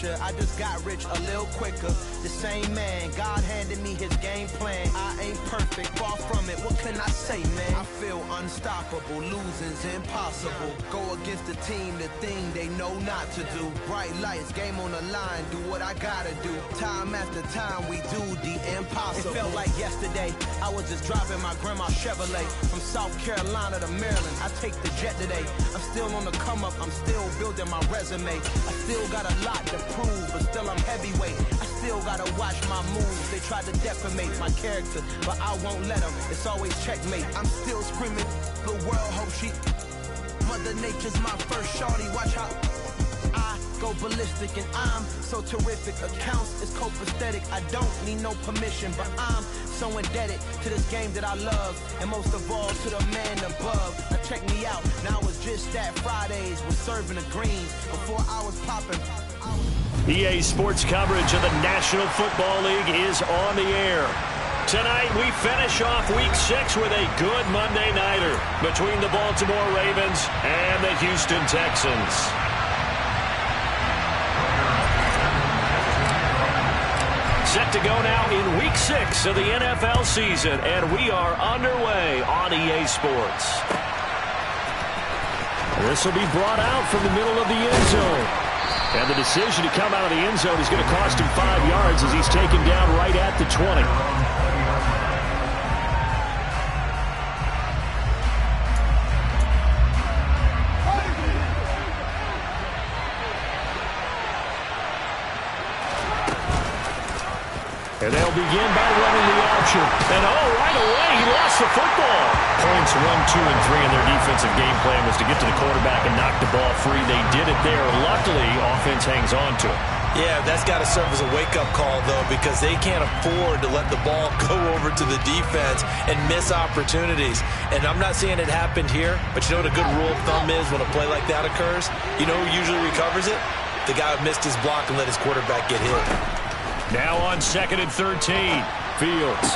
picture. I just got rich a little quicker. The same man, God handed me his game plan. I ain't perfect, far from it. What can I say, man? I feel unstoppable. Losing's impossible. Go against the team, the thing they know not to do. Bright lights, game on the line. Do what I gotta do. Time after time, we do the impossible. It felt like yesterday. I was just driving my grandma's Chevrolet from South Carolina to Maryland. I take the jet today. I'm still on the come up. I'm still building my resume. I still got a lot to prove, but still I'm heavyweight. I still gotta watch my moves. They tried to defamate my character, but I won't let them. It's always checkmate. I'm still screaming. The world hope she. Mother Nature's my first shorty. Watch how I go ballistic, and I'm so terrific. Accounts is copacetic. I don't need no permission, but I'm so indebted to this game that I love, and most of all to the man above. Now check me out. Now it's just that Fridays was serving the greens before I was popping. EA Sports coverage of the National Football League is on the air. Tonight we finish off Week 6 with a good Monday nighter between the Baltimore Ravens and the Houston Texans. Set to go now in Week 6 of the NFL season, and we are underway on EA Sports. This will be brought out from the middle of the end zone. And the decision to come out of the end zone is going to cost him 5 yards as he's taken down right at the 20. And they'll begin by running the option. And right away, he lost the football. Points 1, 2, and 3 in their defensive game plan was to get to the quarterback and knock the ball free. They did it there. Luckily, offense hangs on to it. Yeah, that's got to serve as a wake-up call, though, because they can't afford to let the ball go over to the defense and miss opportunities. And I'm not saying it happened here, but you know what a good rule of thumb is when a play like that occurs? You know who usually recovers it? The guy who missed his block and let his quarterback get hit. Now on 2nd and 13, Fields.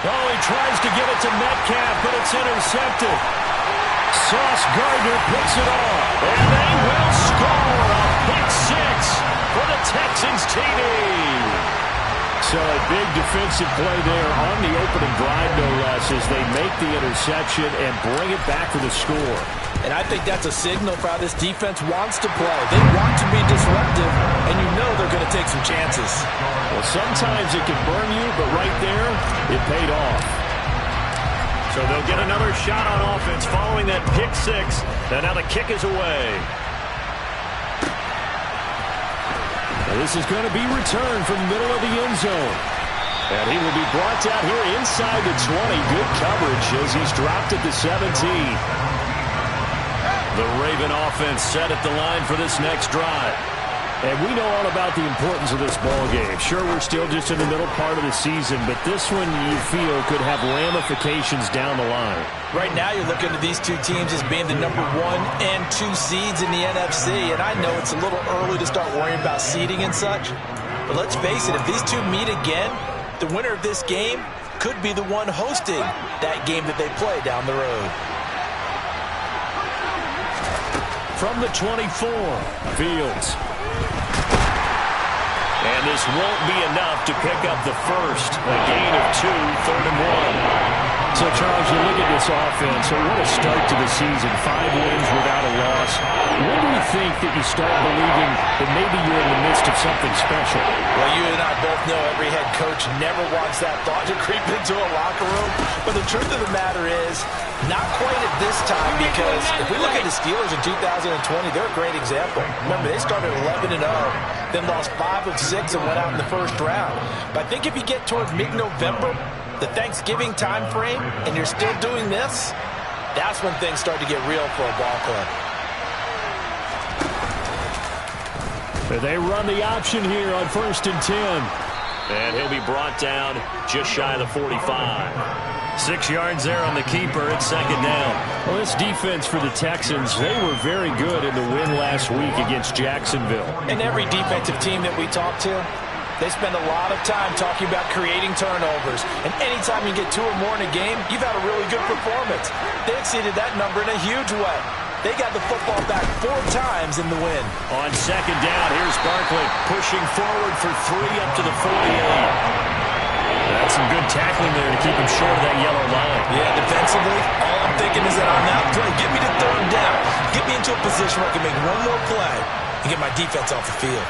Oh, he tries to get it to Metcalf, but it's intercepted. Sauce Gardner picks it off, and they will score a pick 6 for the Texans TD. So a big defensive play there on the opening drive, no less, as they make the interception and bring it back for the score. And I think that's a signal for how this defense wants to play. They want to be disruptive, and you know they're going to take some chances. Well, sometimes it can burn you, but right there, it paid off. So they'll get another shot on offense following that pick 6, and now the kick is away. And this is going to be returned from the middle of the end zone. And he will be brought down here inside the 20. Good coverage as he's dropped at the 17. The Raven offense set at the line for this next drive. And we know all about the importance of this ball game. Sure, we're still just in the middle part of the season, but this one you feel could have ramifications down the line. Right now you're looking at these two teams as being the number 1 and 2 seeds in the NFC, and I know it's a little early to start worrying about seeding and such, but let's face it, if these two meet again, the winner of this game could be the one hosting that game that they play down the road. From the 24, Fields. And this won't be enough to pick up the first. A gain of 2, 3rd and 1. So, Charles, you look at this offense. So what a start to the season. 5 wins without a loss. When do you think that you start believing that maybe you're in the midst of something special? Well, you and I both know every head coach never wants that thought to creep into a locker room. But the truth of the matter is, not quite at this time, because if we look at the Steelers in 2020, they're a great example. Remember, they started 11-0, then lost 5 of 6 and went out in the first round. But I think if you get towards mid-November, the Thanksgiving time frame, and you're still doing this, that's when things start to get real for a ball club. They run the option here on 1st and 10. And he'll be brought down just shy of the 45. 6 yards there on the keeper. It's 2nd down. Well, this defense for the Texans, they were very good in the win last week against Jacksonville. And every defensive team that we talk to, they spend a lot of time talking about creating turnovers. And anytime you get 2 or more in a game, you've had a really good performance. They exceeded that number in a huge way. They got the football back 4 times in the win. On second down, here's Barkley pushing forward for 3 up to the 48. That's some good tackling there to keep him short of that yellow line. Yeah, defensively, all I'm thinking is that on that play, get me to 3rd down. Get me into a position where I can make one more play and get my defense off the field.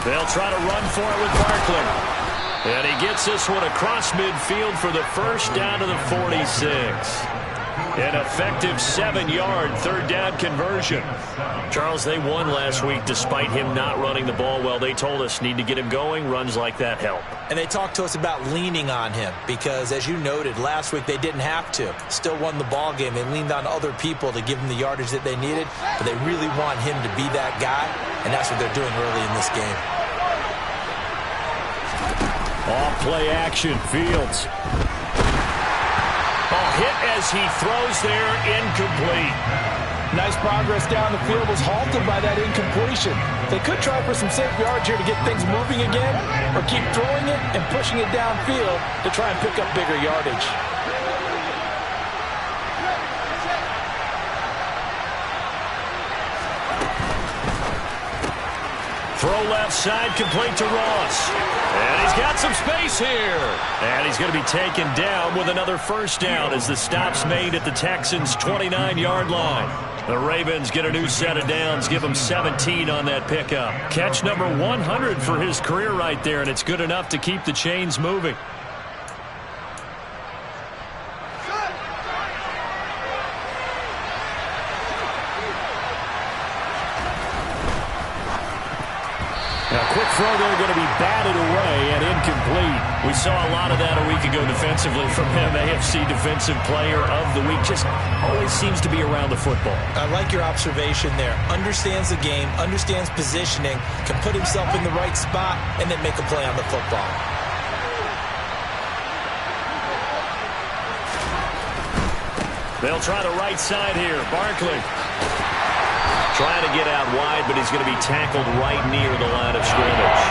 They'll try to run for it with Barkley. And he gets this one across midfield for the first down to the 46. An effective 7-yard 3rd down conversion. Charles, they won last week despite him not running the ball well. They told us need to get him going. Runs like that help. And they talked to us about leaning on him because, as you noted, last week they didn't have to. Still won the ball game. They leaned on other people to give them the yardage that they needed, but they really want him to be that guy, and that's what they're doing early in this game. Off play action, Fields. Ball hit as he throws there, incomplete. Nice progress down the field was halted by that incompletion. They could try for some safe yards here to get things moving again, or keep throwing it and pushing it downfield to try and pick up bigger yardage. Throw left side, complete to Ross. And he's got some space here. And he's going to be taken down with another first down as the stop's made at the Texans' 29-yard line. The Ravens get a new set of downs, give him 17 on that pickup. Catch number 100 for his career right there, and it's good enough to keep the chains moving. Now, quick throw there going to be batted away and incomplete. We saw a lot of that a week ago defensively from him. AFC Defensive Player of the Week. Just always seems to be around the football. I like your observation there. Understands the game, understands positioning, can put himself in the right spot, and then make a play on the football. They'll try the right side here. Barkley trying to get out wide, but he's going to be tackled right near the line of scrimmage.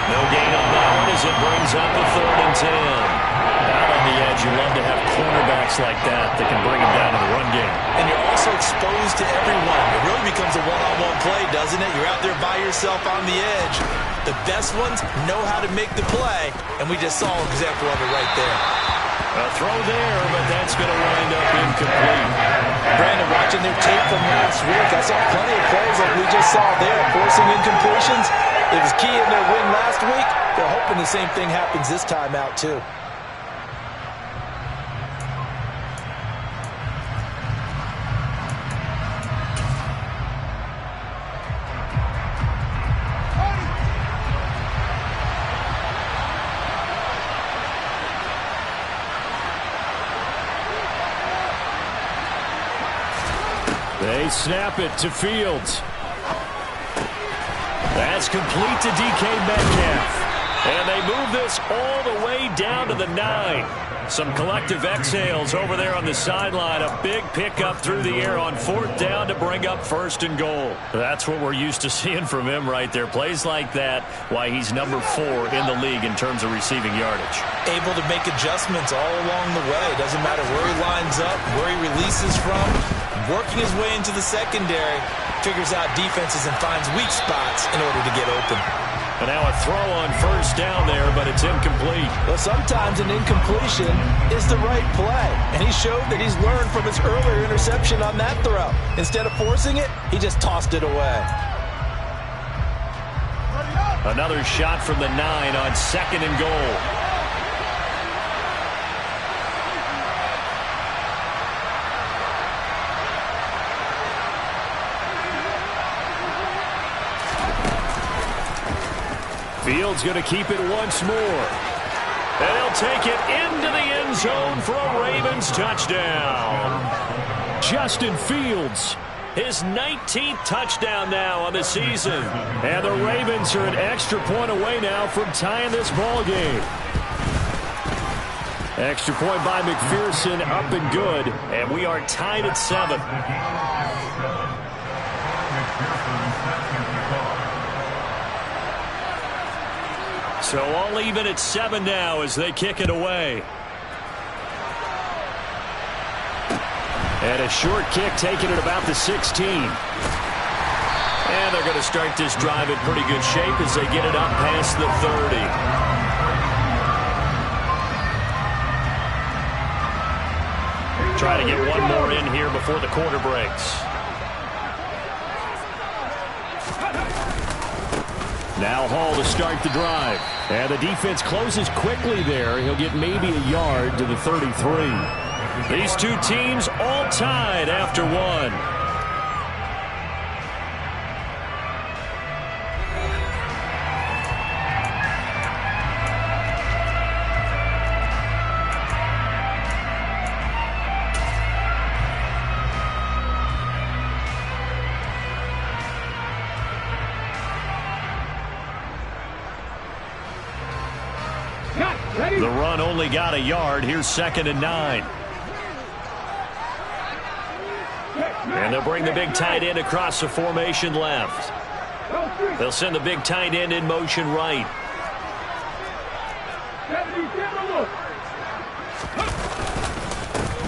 No gain on that one as it brings up a 3rd and 10. Out on the edge, you love to have cornerbacks like that that can bring him down in the run game. And you're also exposed to everyone. It really becomes a one-on-one play, doesn't it? You're out there by yourself on the edge. The best ones know how to make the play, and we just saw an example of it right there. A throw there, but that's going to wind up incomplete. Brandon, watching their tape from last week, I saw plenty of plays like we just saw there, forcing incompletions. It was key in their win last week. They're hoping the same thing happens this time out, too. They snap it to Fields. That's complete to DK Metcalf. And they move this all the way down to the 9. Some collective exhales over there on the sideline. A big pickup through the air on 4th down to bring up 1st and goal. That's what we're used to seeing from him right there. Plays like that, why he's number 4 in the league in terms of receiving yardage. Able to make adjustments all along the way. Doesn't matter where he lines up, where he releases from. Working his way into the secondary, figures out defenses and finds weak spots in order to get open. And now a throw on 1st down there, but it's incomplete. Well, sometimes an incompletion is the right play, and he showed that he's learned from his earlier interception on that throw. Instead of forcing it, he just tossed it away. Another shot from the 9 on 2nd and goal. Fields going to keep it once more. And he'll take it into the end zone for a Ravens touchdown. Justin Fields, his 19th touchdown now on the season. And the Ravens are an extra point away now from tying this ball game. Extra point by McPherson, up and good. And we are tied at 7. So all even at 7 now as they kick it away. And a short kick taken at about the 16. And they're going to start this drive in pretty good shape as they get it up past the 30. Try to get one more in here before the quarter breaks. Now Hall to start the drive. And the defense closes quickly there. He'll get maybe a yard to the 33. These two teams all tied after one. The run only got a yard. Here's 2nd and 9. And they'll bring the big tight end across the formation left. They'll send the big tight end in motion right.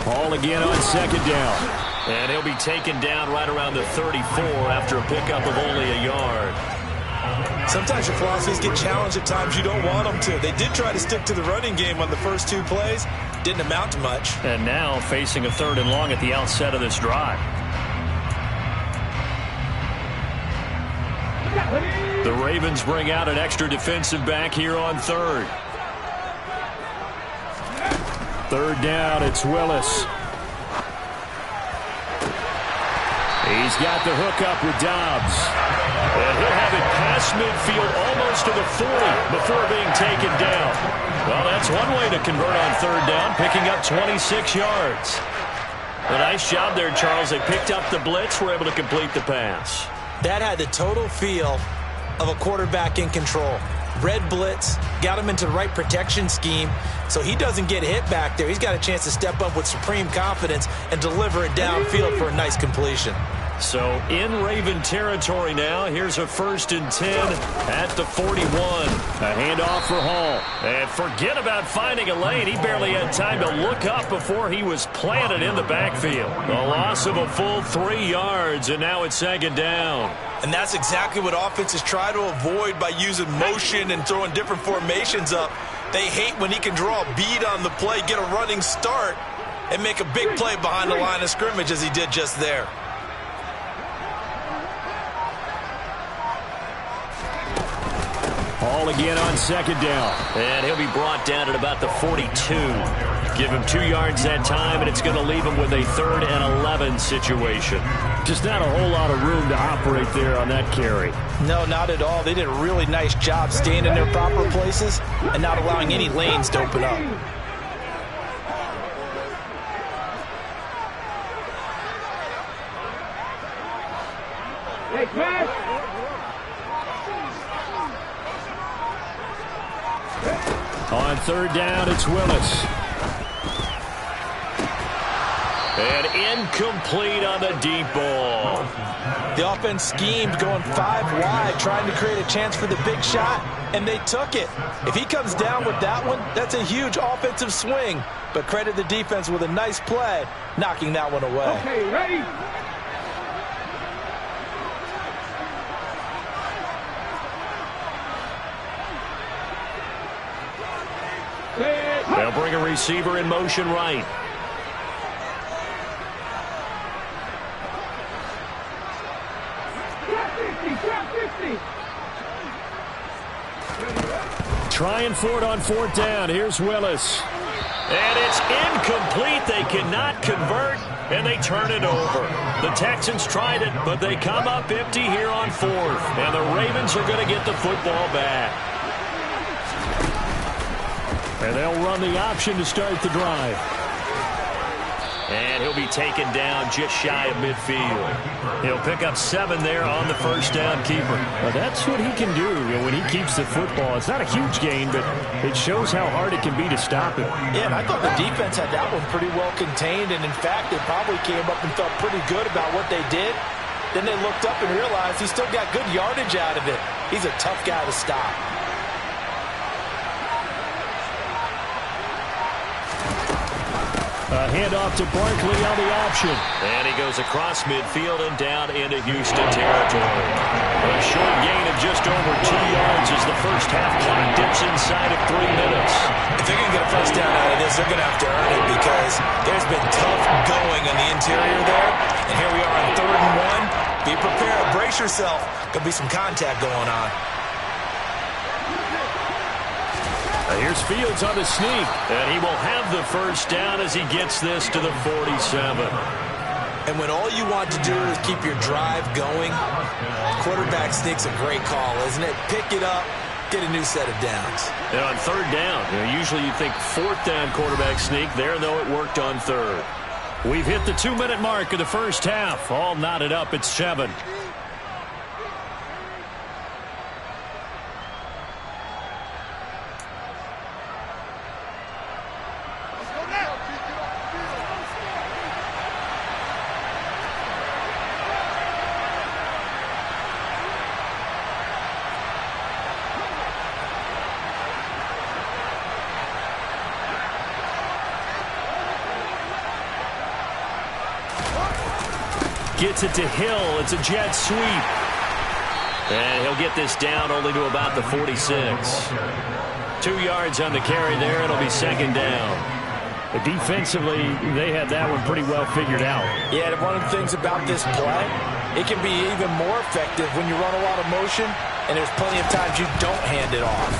Hall again on 2nd down. And he'll be taken down right around the 34 after a pickup of only a yard. Sometimes your philosophies get challenged at times you don't want them to. They did try to stick to the running game on the first 2 plays. Didn't amount to much. And now facing a 3rd and long at the outset of this drive. The Ravens bring out an extra defensive back here on 3rd. 3rd down, it's Willis. He's got the hook up with Dobbs. And he'll have it past midfield almost to the 40 before being taken down. Well, that's one way to convert on 3rd down, picking up 26 yards. A nice job there, Charles. They picked up the blitz, were able to complete the pass. That had the total feel of a quarterback in control. Red blitz, got him into the right protection scheme, so he doesn't get hit back there. He's got a chance to step up with supreme confidence and deliver it downfield for a nice completion. So in Raven territory now. Here's a 1st and 10 at the 41. A handoff for Hall. And forget about finding a lane. He barely had time to look up before he was planted in the backfield. A loss of a full 3 yards, and now it's 2nd down. And that's exactly what offenses try to avoid by using motion and throwing different formations up. They hate when he can draw a bead on the play, get a running start, and make a big play behind the line of scrimmage as he did just there. Hall again on 2nd down. And he'll be brought down at about the 42. Give him 2 yards that time, and it's going to leave him with a 3rd and 11 situation. Just not a whole lot of room to operate there on that carry. No, not at all. They did a really nice job staying in their proper places and not allowing any lanes to open up. On 3rd down, it's Willis. And incomplete on the deep ball. The offense schemed going 5 wide, trying to create a chance for the big shot, and they took it. If he comes down with that one, that's a huge offensive swing. But credit the defense with a nice play, knocking that one away. Okay, ready? They'll bring a receiver in motion right. Trying for it on 4th down. Here's Willis. And it's incomplete. They cannot convert, and they turn it over. The Texans tried it, but they come up empty here on 4th. And the Ravens are going to get the football back. And they'll run the option to start the drive. And he'll be taken down just shy of midfield. He'll pick up 7 there on the 1st down keeper. Well, that's what he can do when he keeps the football. It's not a huge gain, but it shows how hard it can be to stop it. Yeah, and I thought the defense had that one pretty well contained, and in fact, they probably came up and felt pretty good about what they did. Then they looked up and realized he still got good yardage out of it. He's a tough guy to stop. A handoff to Barkley on the option. And he goes across midfield and down into Houston territory. A short gain of just over 2 yards as the first half clock dips inside of 3 minutes. If they're going to get a first down out of this, they're going to have to earn it because there's been tough going on the interior there. And here we are on 3rd and 1. Be prepared. Brace yourself. There'll be some contact going on. Here's Fields on the sneak, and he will have the first down as he gets this to the 47. And when all you want to do is keep your drive going, quarterback sneak's a great call, isn't it? Pick it up, get a new set of downs. And on 3rd down, usually you think 4th down quarterback sneak. There, though, it worked on 3rd. We've hit the 2-minute mark of the first half. All knotted up at 7. Gets it to Hill. It's a jet sweep. And he'll get this down only to about the 46. 2 yards on the carry there. It'll be 2nd down. Defensively, they had that one pretty well figured out. Yeah, and one of the things about this play, it can be even more effective when you run a lot of motion, and there's plenty of times you don't hand it off.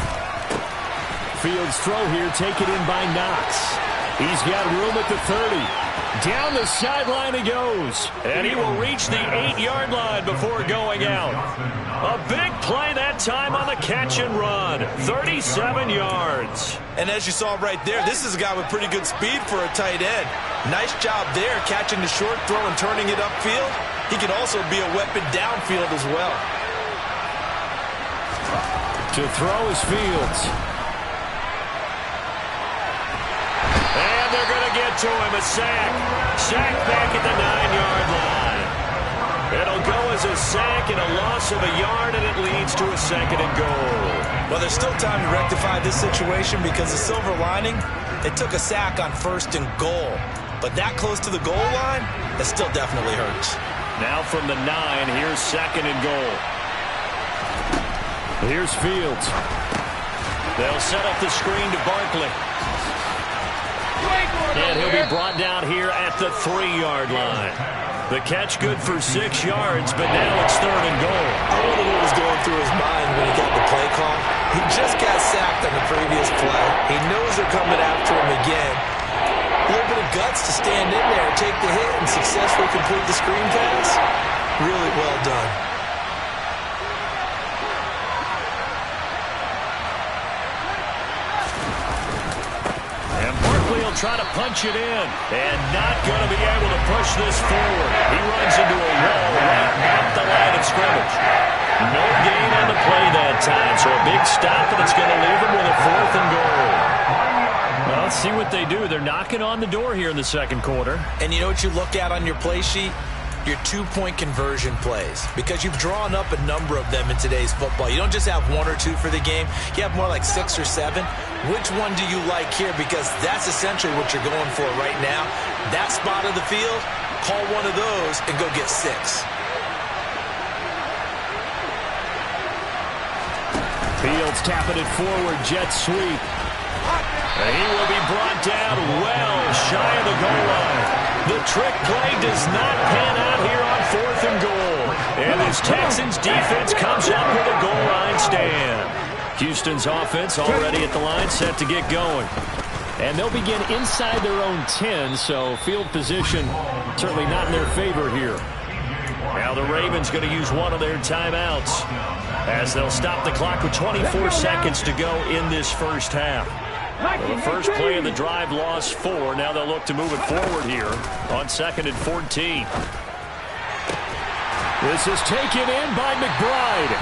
Fields throw here, taken in by Knox. He's got room at the 30. Down the sideline he goes. And he will reach the 8-yard line before going out. A big play that time on the catch and run. 37 yards. And as you saw right there, this is a guy with pretty good speed for a tight end. Nice job there, catching the short throw and turning it upfield. He can also be a weapon downfield as well. To throw is Fields. And they're going to get to him. A sack. Sack back at the 9-yard line. It'll go as a sack and a loss of a yard, and it leads to a 2nd and goal. Well, there's still time to rectify this situation because the silver lining, they took a sack on 1st and goal. But that close to the goal line, that still definitely hurts. Now from the 9, here's 2nd and goal. Here's Fields. They'll set up the screen to Barkley. And he'll be brought down here at the 3-yard line. The catch good for 6 yards, but now it's 3rd and goal. I wonder what was going through his mind when he got the play call. He just got sacked on the previous play. He knows they're coming after him again. A little bit of guts to stand in there, take the hit, and successfully complete the screen pass. Really well done. He'll try to punch it in, and not going to be able to push this forward. He runs into a wall right at the line of scrimmage. No gain on the play that time, so a big stop, and it's going to leave him with a 4th and goal. Well, let's see what they do. They're knocking on the door here in the 2nd quarter. And you know what you look at on your play sheet? Your 2-point conversion plays, because you've drawn up a number of them in today's football. You don't just have 1 or 2 for the game. You have more like 6 or 7. Which one do you like here? Because that's essentially what you're going for right now. That spot of the field, call one of those and go get 6. Fields tapping it forward, jet sweep. And he will be brought down well shy of the goal line. The trick play does not pan out here on 4th and goal. And this Texans defense comes up with a goal line stand. Houston's offense already at the line, set to get going. And they'll begin inside their own 10, so field position certainly not in their favor here. Now the Ravens going to use one of their timeouts as they'll stop the clock with 24 seconds to go in this first half. Well, the first play of the drive lost 4. Now they'll look to move it forward here on 2nd and 14. This is taken in by McBride.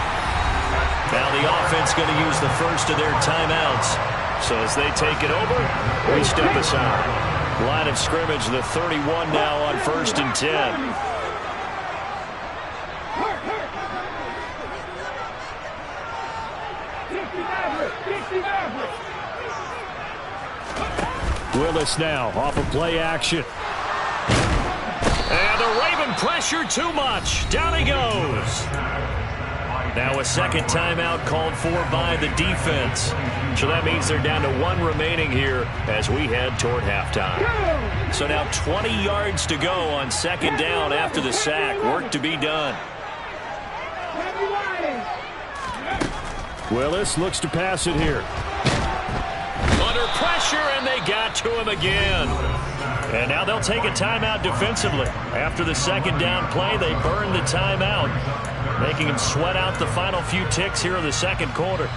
Now the offense going to use the first of their timeouts. So as they take it over, we step aside. Line of scrimmage, the 31 now on 1st and 10. Willis now off of play action. And the Raven pressure too much. Down he goes. Now a second timeout called for by the defense. So that means they're down to 1 remaining here as we head toward halftime. So now 20 yards to go on second down after the sack. Work to be done. Willis looks to pass it here. Under pressure, and they got to him again. And now they'll take a timeout defensively. After the second down play, they burn the timeout, making him sweat out the final few ticks here in the second quarter.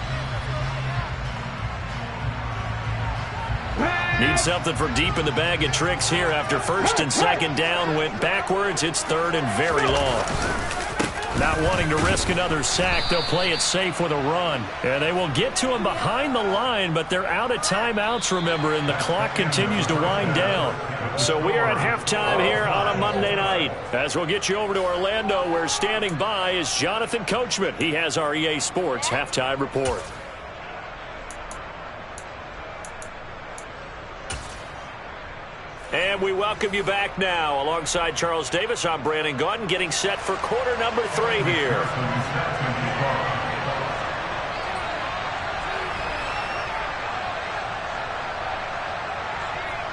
Need something from deep in the bag of tricks here after first and second down went backwards. It's third and very long. Not wanting to risk another sack, they'll play it safe with a run. And they will get to him behind the line, but they're out of timeouts, remember, and the clock continues to wind down. So we are at halftime here on a Monday night. As we'll get you over to Orlando, where standing by is Jonathan Coachman. He has our EA Sports halftime report. And we welcome you back now. Alongside Charles Davis, I'm Brandon Gaudin, getting set for quarter number 3 here.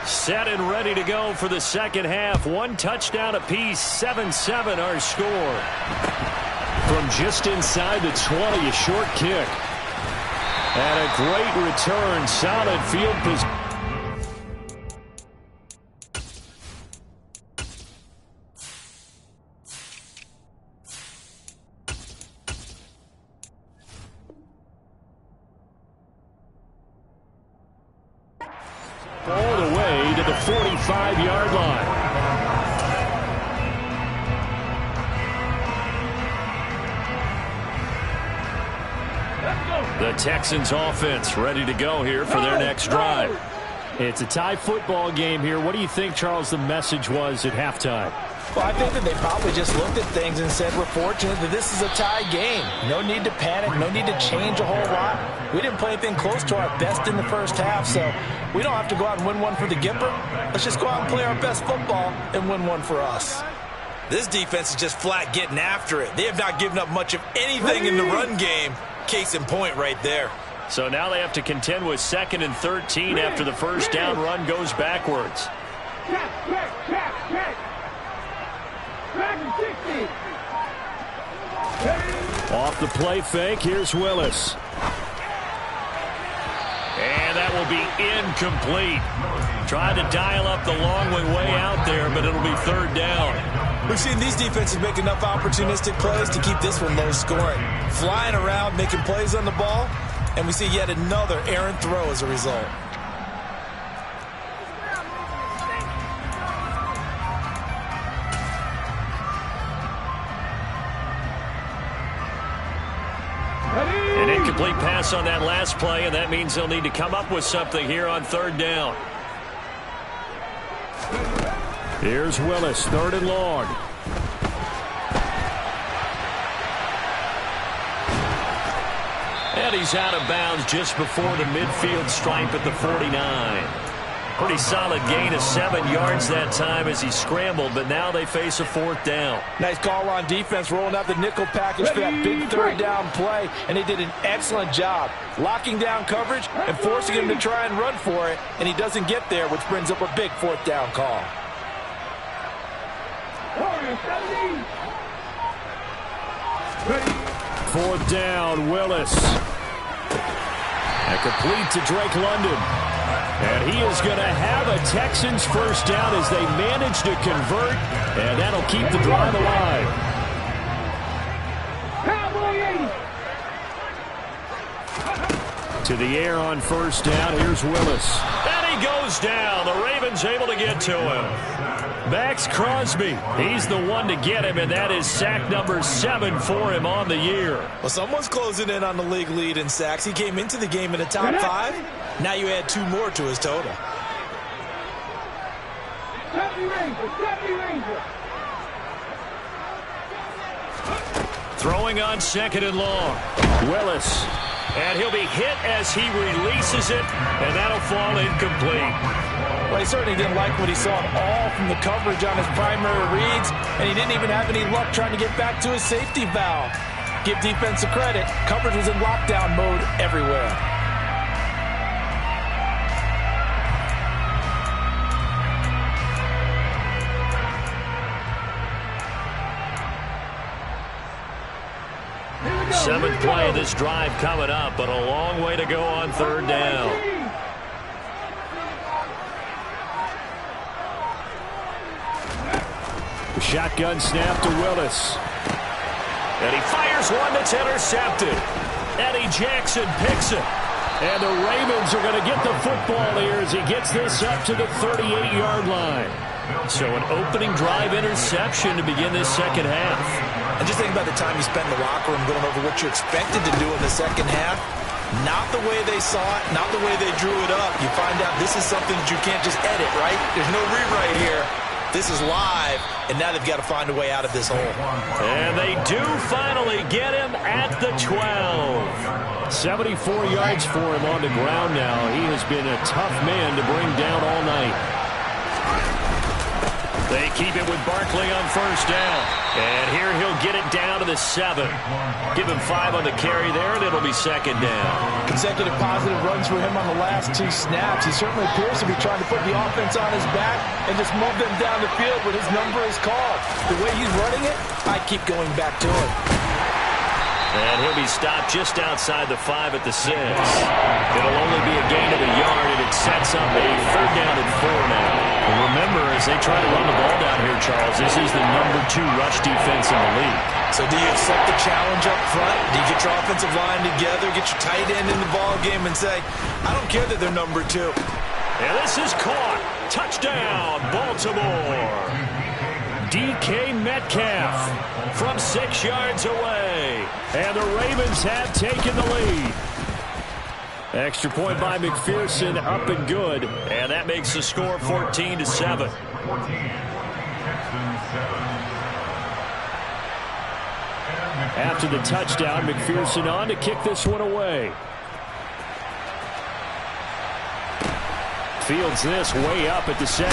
Set and ready to go for the second half. 1 touchdown apiece, 7-7 our score. From just inside the 20, a short kick. And a great return, solid field position. All the way to the 45-yard line. The Texans offense ready to go here for their next drive. It's a tie football game here. What do you think, Charles, the message was at halftime? Well, I think that they probably just looked at things and said, we're fortunate that this is a tie game. No need to panic. No need to change a whole lot. We didn't play anything close to our best in the first half, so we don't have to go out and win one for the Gipper. Let's just go out and play our best football and win one for us. This defense is just flat getting after it. They have not given up much of anything in the run game. Case in point right there. So now they have to contend with 2nd and 13 after the first down run goes backwards. Off the play fake, here's Willis. And that will be incomplete. Tried to dial up the long way out there, but it'll be third down. We've seen these defenses make enough opportunistic plays to keep this one low scoring. Flying around, making plays on the ball, and we see yet another errant throw as a result. An incomplete pass on that last play, and that means they'll need to come up with something here on third down. Here's Willis, 3rd and long. And he's out of bounds just before the midfield stripe at the 49. Pretty solid gain of 7 yards that time as he scrambled, but now they face a 4th down. Nice call on defense, rolling out the nickel package for that big third down play, and they did an excellent job locking down coverage and forcing him to try and run for it, and he doesn't get there, which brings up a big 4th down call. 4th down, Willis. And complete to Drake London. And he is going to have a Texans first down as they manage to convert, and that'll keep the drive alive. To the air on first down, here's Willis. And he goes down. The Ravens able to get to him. Max Crosby, he's the one to get him, and that is sack number 7 for him on the year. Well, someone's closing in on the league lead in sacks. He came into the game in the top 5. Now you add 2 more to his total. Throwing on 2nd and long. Willis. And he'll be hit as he releases it, and that'll fall incomplete. Well, he certainly didn't like what he saw at all from the coverage on his primary reads, and he didn't even have any luck trying to get back to his safety valve. Give defense credit. Coverage was in lockdown mode everywhere. Seventh play of this drive coming up, but a long way to go on third down. Shotgun snap to Willis. And he fires one that's intercepted. Eddie Jackson picks it. And the Ravens are going to get the football here as he gets this up to the 38-yard line. So an opening drive interception to begin this second half. And just think about the time you spent in the locker room going over what you expected to do in the second half. Not the way they saw it, not the way they drew it up. You find out this is something that you can't just edit, right? There's no rewrite here. This is live, and now they've got to find a way out of this hole. And they do finally get him at the 12. 74 yards for him on the ground now. He has been a tough man to bring down all night. They keep it with Barkley on first down. And here he'll get it down to the 7. Give him 5 on the carry there, and it'll be second down. Consecutive positive runs for him on the last 2 snaps. He certainly appears to be trying to put the offense on his back and just move them down the field when his number is called. The way he's running it, I keep going back to him. And he'll be stopped just outside the 5 at the 6. It'll only be a gain of a yard, and it sets up a third down and 4 now. And remember, as they try to run the ball down here, Charles, this is the number 2 rush defense in the league. So do you accept the challenge up front? Do you get your offensive line together, get your tight end in the ball game and say, I don't care that they're number 2. And this is caught. Touchdown, Baltimore. DK Metcalf from 6 yards away. And the Ravens have taken the lead. Extra point by McPherson, up and good. And that makes the score 14-7. After the touchdown, McPherson on to kick this one away. Fields this way up at the 17.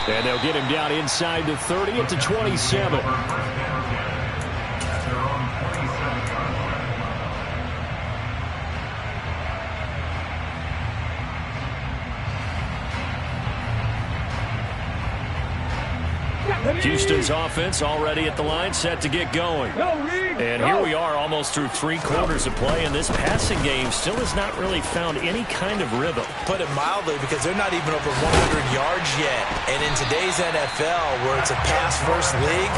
And they'll get him down inside the 30 at the 27. Houston's offense already at the line, set to get going. And here we are almost through 3 quarters of play, and this passing game still has not really found any kind of rhythm. Put it mildly, because they're not even over 100 yards yet. And in today's NFL, where it's a pass-first league,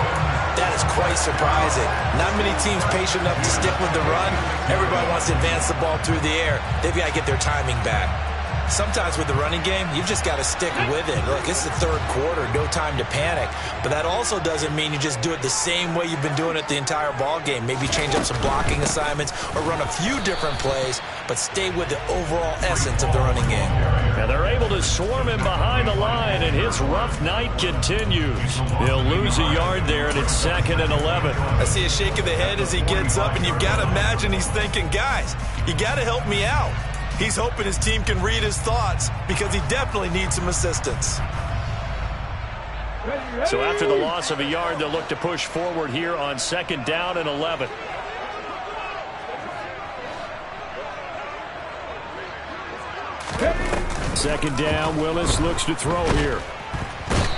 that is quite surprising. Not many teams patient enough to stick with the run. Everybody wants to advance the ball through the air. They've got to get their timing back. Sometimes with the running game, you've just got to stick with it. Look, it's the third quarter, no time to panic. But that also doesn't mean you just do it the same way you've been doing it the entire ball game. Maybe change up some blocking assignments or run a few different plays, but stay with the overall essence of the running game. And they're able to swarm him behind the line, and his rough night continues. He'll lose a yard there, and it's 2nd and 11. I see a shake of the head as he gets up, and you've got to imagine he's thinking, guys, you got to help me out. He's hoping his team can read his thoughts because he definitely needs some assistance. So after the loss of a yard, they'll look to push forward here on 2nd down and 11. Second down, Willis looks to throw here.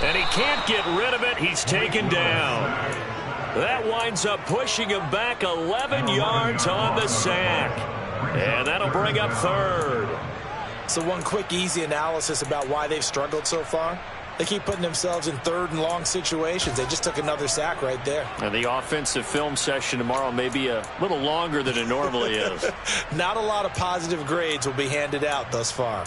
And he can't get rid of it. He's taken down. That winds up pushing him back 11 yards on the sack. And that'll bring up 3rd. So one quick, easy analysis about why they've struggled so far. They keep putting themselves in 3rd and long situations. They just took another sack right there. And the offensive film session tomorrow may be a little longer than it normally is. Not a lot of positive grades will be handed out thus far.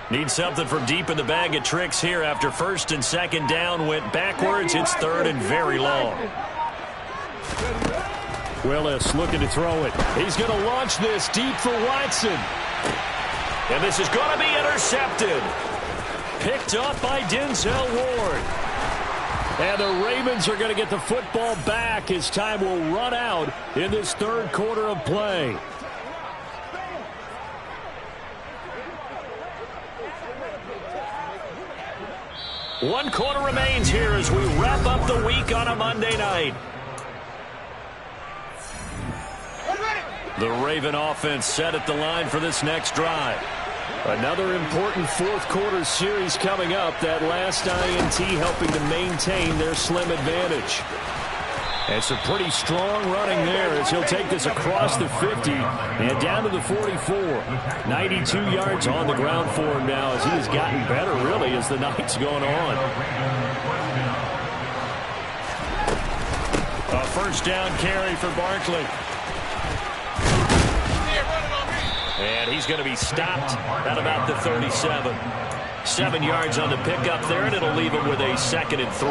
Need something from deep in the bag of tricks here after 1st and 2nd down went backwards. It's 3rd and very long. Willis looking to throw it. He's going to launch this deep for Watson. And this is going to be intercepted. Picked up by Denzel Ward. And the Ravens are going to get the football back as time will run out in this third quarter of play. One quarter remains here as we wrap up the week on a Monday night. The Raven offense set at the line for this next drive. Another important fourth quarter series coming up. That last INT helping to maintain their slim advantage. And some pretty strong running there as he'll take this across the 50 and down to the 44. 92 yards on the ground for him now as he has gotten better really as the night's going on. A first down carry for Barkley. And he's going to be stopped at about the 37. 7 yards on the pickup there, and it'll leave him with a 2nd and 3.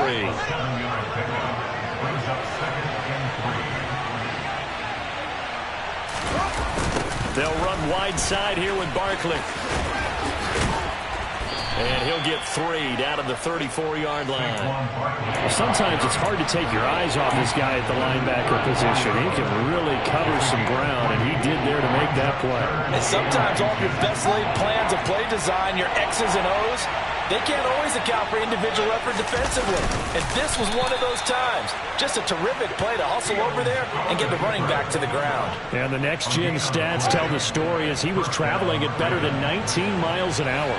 They'll run wide side here with Barkley. And he'll get 3 down to the 34-yard line. Well, sometimes it's hard to take your eyes off this guy at the linebacker position. He can really cover some ground, and he did there to make that play. And sometimes all your best laid plans of play design, your X's and O's, they can't always account for individual effort defensively. And this was one of those times. Just a terrific play to hustle over there and get the running back to the ground. And the next-gen stats tell the story as he was traveling at better than 19 miles an hour.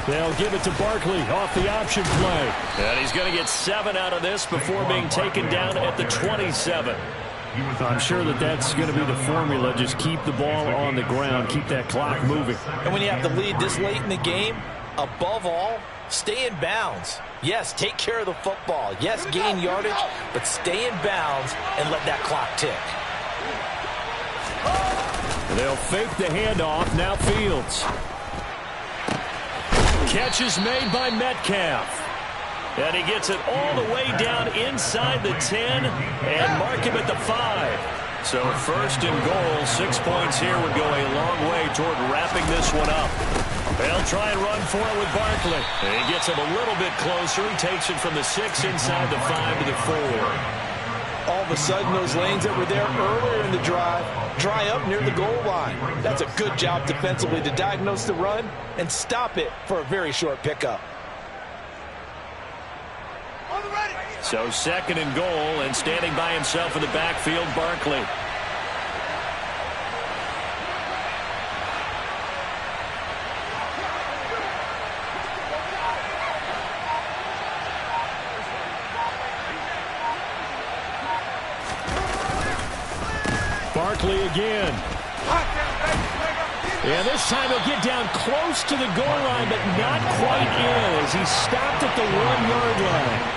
They'll give it to Barkley off the option play. And he's going to get 7 out of this before being taken down at the 27. I'm sure that's going to be the formula. Just keep the ball on the ground. Keep that clock moving. And when you have the lead this late in the game, above all, stay in bounds. Yes, take care of the football. Yes, gain yardage, but stay in bounds and let that clock tick. They'll fake the handoff. Now Fields. Catch is made by Metcalf. And he gets it all the way down inside the 10 and mark him at the 5. So 1st and goal, 6 points here would go a long way toward wrapping this one up. They'll try and run for it with Barkley. And he gets him a little bit closer. He takes it from the 6 inside the 5 to the 4. All of a sudden, those lanes that were there earlier in the drive dry up near the goal line. That's a good job defensively to diagnose the run and stop it for a very short pickup. So 2nd and goal, and standing by himself in the backfield, Barkley. Barkley again. And this time he'll get down close to the goal line, but not quite in as he stopped at the 1-yard line.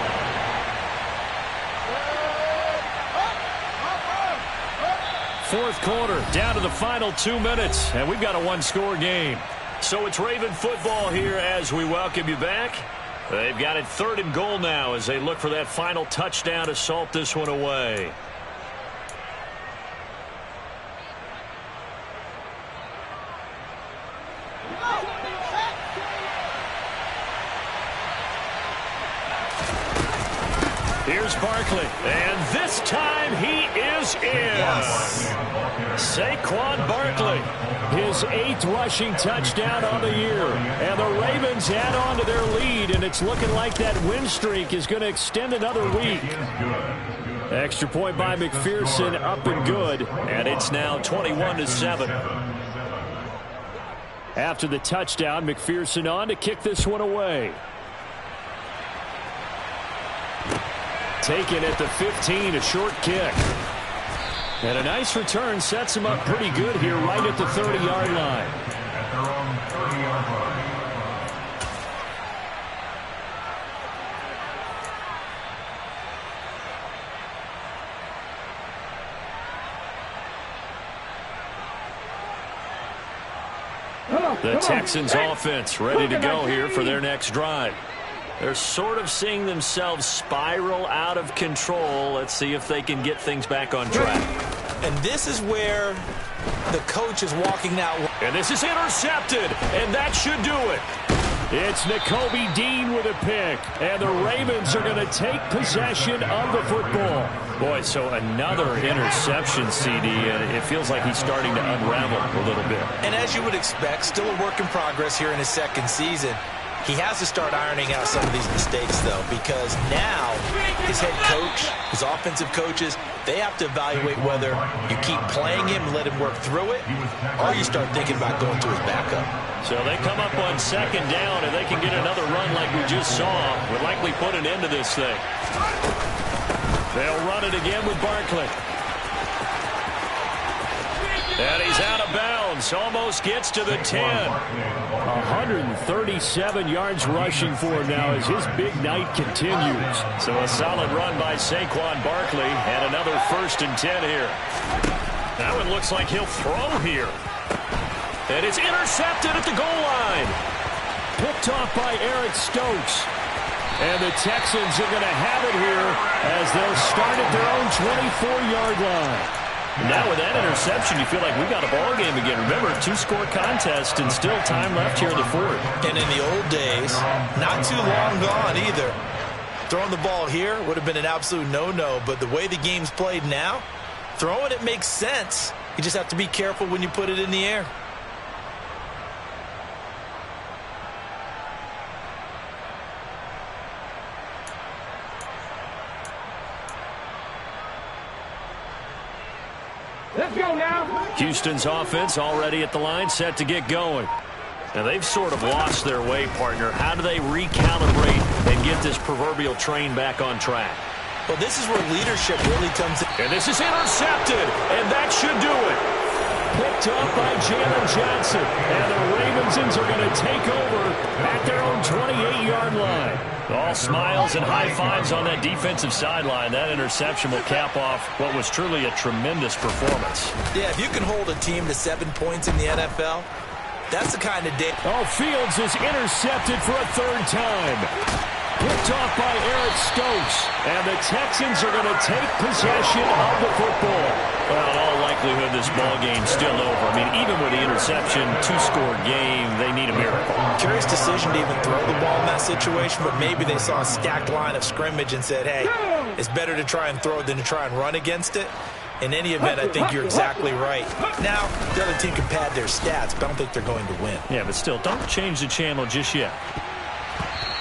Fourth quarter, down to the final 2 minutes, and we've got a 1-score game. So it's Raven football here as we welcome you back. They've got it 3rd and goal now as they look for that final touchdown to salt this one away. Here's Barkley, and this time he is in. Saquon Barkley, his 8th rushing touchdown on the year. And the Ravens add on to their lead, and it's looking like that win streak is going to extend another week. Extra point by McPherson, up and good, and it's now 21-7. After the touchdown, McPherson on to kick this one away. Taken at the 15, a short kick. And a nice return sets him up pretty good here right at the 30-yard line. The Texans offense ready to go here for their next drive. They're sort of seeing themselves spiral out of control. Let's see if they can get things back on track. And this is where the coach is walking that way. And this is intercepted, and that should do it. It's Nakobe Dean with a pick, and the Ravens are going to take possession of the football. Boy, so another interception, CD, and it feels like he's starting to unravel a little bit. And as you would expect, still a work in progress here in his second season. He has to start ironing out some of these mistakes, though, because now his head coach, his offensive coaches, they have to evaluate whether you keep playing him and let him work through it, or you start thinking about going to his backup. So they come up on second down, and they can get another run like we just saw. Would likely put an end to this thing. They'll run it again with Barkley. And he's out of bounds. Almost gets to the 10. 137 yards rushing for him now as his big night continues. So a solid run by Saquon Barkley and another 1st and 10 here. That one looks like he'll throw here. And it's intercepted at the goal line. Picked off by Eric Stokes. And the Texans are going to have it here as they'll start at their own 24-yard line. Now with that interception, you feel like we got a ball game again. Remember, 2-score contest and still time left here in the 4th. And in the old days, not too long gone either. Throwing the ball here would have been an absolute no-no, but the way the game's played now, throwing it makes sense. You just have to be careful when you put it in the air. Let's go now. Houston's offense already at the line, set to get going. Now, they've sort of lost their way, partner. How do they recalibrate and get this proverbial train back on track? Well, this is where leadership really comes in. And this is intercepted, and that should do it. Picked up by Jalen Johnson, and the Ravensons are going to take over at their own 28-yard line. All smiles and high fives on that defensive sideline. That interception will cap off what was truly a tremendous performance. Yeah, if you can hold a team to 7 points in the NFL, that's the kind of day. Oh, Fields is intercepted for a 3rd time. Picked off by Eric Stokes. And the Texans are going to take possession of the football. Well, in all likelihood, this ball game's still over. I mean, even with the interception, 2-score game, they need a miracle. Curious decision to even throw the ball in that situation, but maybe they saw a stacked line of scrimmage and said, hey, it's better to try and throw than to try and run against it. In any event, I think you're exactly right. Now, the other team can pad their stats, but I don't think they're going to win. Yeah, but still, don't change the channel just yet.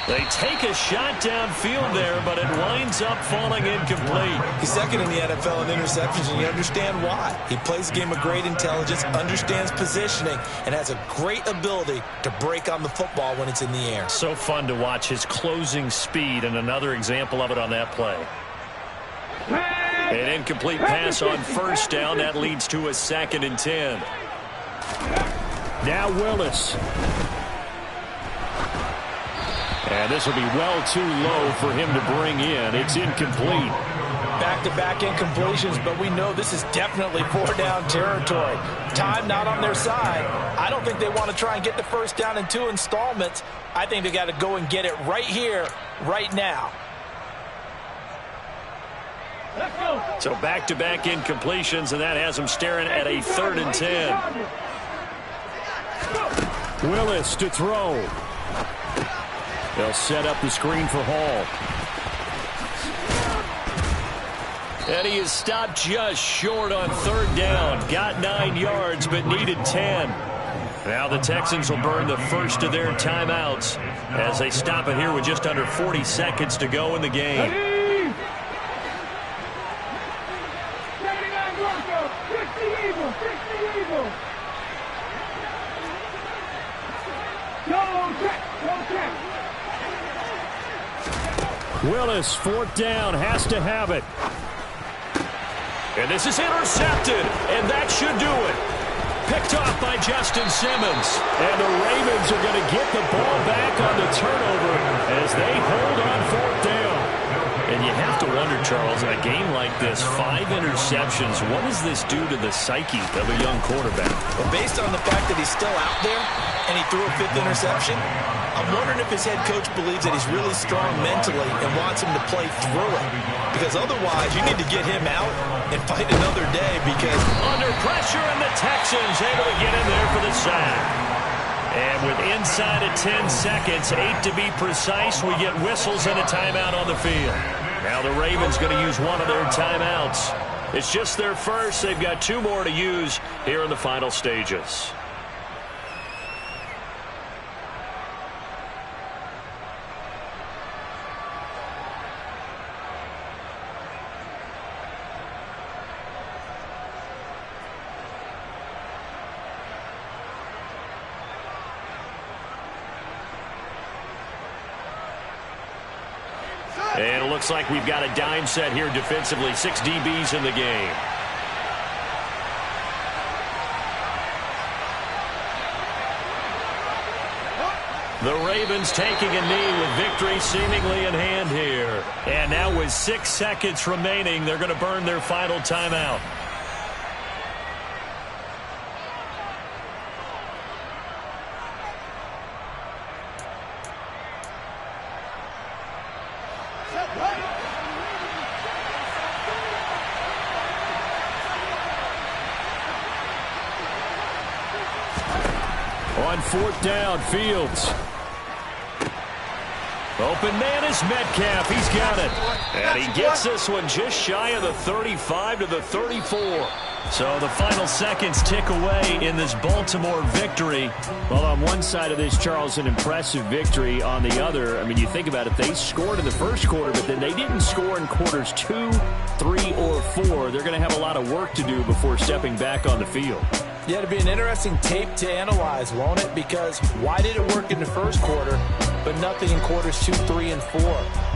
They take a shot downfield there, but it winds up falling incomplete. He's second in the NFL in interceptions, and you understand why. He plays a game of great intelligence, understands positioning, and has a great ability to break on the football when it's in the air. So fun to watch his closing speed, and another example of it on that play. An incomplete pass on 1st down. That leads to a 2nd and 10. Now Willis. And this will be well too low for him to bring in. It's incomplete. Back-to-back incompletions, but we know this is definitely 4-down territory. Time not on their side. I don't think they want to try and get the 1st down in 2 installments. I think they got to go and get it right here, right now. Let's go. So back-to-back incompletions, and that has them staring at a 3rd and 10. Willis to throw. They'll set up the screen for Hall. And he is stopped just short on 3rd down. Got 9 yards, but needed 10. Now the Texans will burn the first of their timeouts as they stop it here with just under 40 seconds to go in the game. Ready? 60 Eagles. Go check. Willis, 4th down, has to have it. And this is intercepted, and that should do it. Picked off by Justin Simmons. And the Ravens are going to get the ball back on the turnover as they hold on 4th down. And you have to wonder, Charles, in a game like this, 5 interceptions, what does this do to the psyche of a young quarterback? Well, based on the fact that he's still out there and he threw a 5th interception, I'm wondering if his head coach believes that he's really strong mentally and wants him to play through it. Because otherwise, you need to get him out and fight another day because... Under pressure, and the Texans able to get in there for the sack. And with inside of 10 seconds, 8 to be precise, we get whistles and a timeout on the field. Now the Ravens going to use one of their timeouts. It's just their first. They've got 2 more to use here in the final stages. And it looks like we've got a dime set here defensively. 6 DBs in the game. The Ravens taking a knee with victory seemingly in hand here. And now with 6 seconds remaining, they're going to burn their final timeout. On 4th down, Fields. Open man is Metcalf. He's got it. And he gets this one just shy of the 35 to the 34. So the final seconds tick away in this Baltimore victory. Well, on one side of this, Charles, an impressive victory. On the other, I mean, you think about it, they scored in the first quarter, but then they didn't score in quarters 2, 3, or 4. They're going to have a lot of work to do before stepping back on the field. Yeah, it'll be an interesting tape to analyze, won't it? Because why did it work in the first quarter, but nothing in quarters 2, 3, and 4?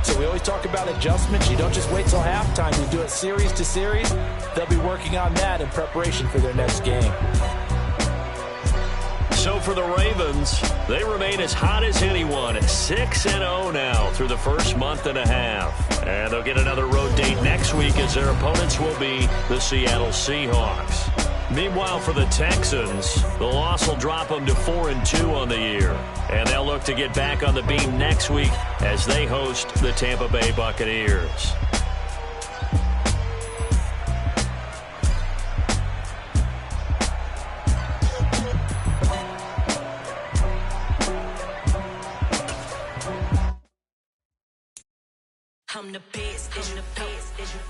So we always talk about adjustments. You don't just wait till halftime. You do it series to series. They'll be working on that in preparation for their next game. So for the Ravens, they remain as hot as anyone at 6-0 now through the first month and a half. And they'll get another road date next week as their opponents will be the Seattle Seahawks. Meanwhile, for the Texans, the loss will drop them to 4-2 on the year. And they'll look to get back on the beam next week as they host the Tampa Bay Buccaneers. I'm the best.